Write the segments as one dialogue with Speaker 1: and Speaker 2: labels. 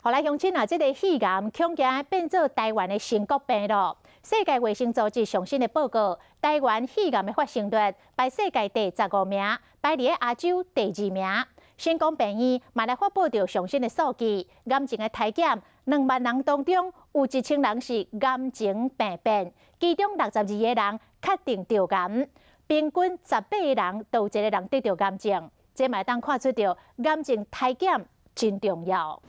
Speaker 1: 后来乡亲啊，这个肺癌恐惊变做台湾的新国病咯。世界卫生组织上新的报告，台湾肺癌的发生率排世界第15名，排伫亚洲第2名。新光病院嘛来发布着上新的数据，癌症的体检，2万人当中有1000人是癌症病变，其中62个人确定着癌，平均18个人都有1个人得着癌症。这嘛当看出着癌症体检真重要。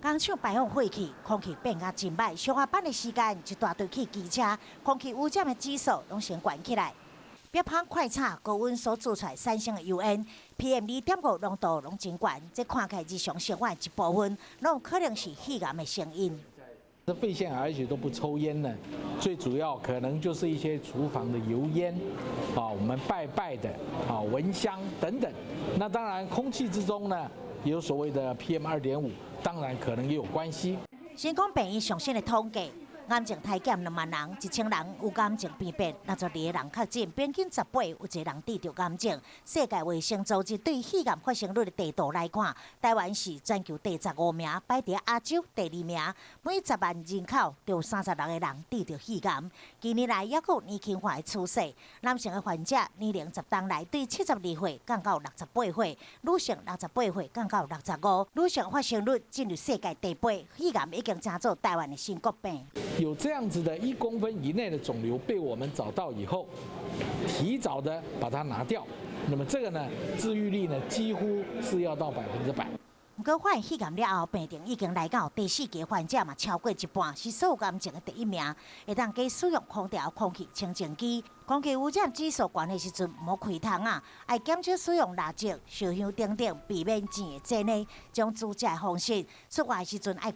Speaker 2: 工厂排放废气，空气变甲真歹。上下班的时间，一大堆汽机车，空气污染的指数拢先悬起来。别胖快炒高温所做出来产生的油烟 ，PM2.5浓度拢真悬，这看起来日常生活一部分，拢有可能是肺癌的成因。
Speaker 3: 这肺腺癌而且都不抽烟呢，最主要可能就是一些厨房的油烟，我们拜的，蚊香等等。那当然，空气之中呢，有所谓的 PM2.5，当然可能也有关系。
Speaker 2: 新光病院上新的统计，癌症体检2万人，1000人有癌症病变，62个人确诊，平均18有1个人得着癌症。世界卫生组织对肺癌发生率的地图来看，台湾是全球第15名，排伫亚洲第2名。每10万人口就有36个人得着肺癌。近年来，抑有年轻化的趋势，男性的患者年龄10当内对72岁降到68岁，女性68岁降到65，女性发生率进入世界第8，肺癌已经成做台湾的新国病。
Speaker 3: 有这样子的1公分以内的肿瘤被我们找到以后，提早的把它拿掉，那么这个呢，治愈率呢几乎是要到100%。
Speaker 2: 不过，发现肺癌了后，病情已经来到第4期患者嘛，超过一半，是所有癌症的第1名。会当加使用空调、空气清净机，空气污染指数悬的时阵，莫开窗啊，爱减少使用蜡烛、烧香等等，避免钱的这呢，将自家的方式出外的时阵爱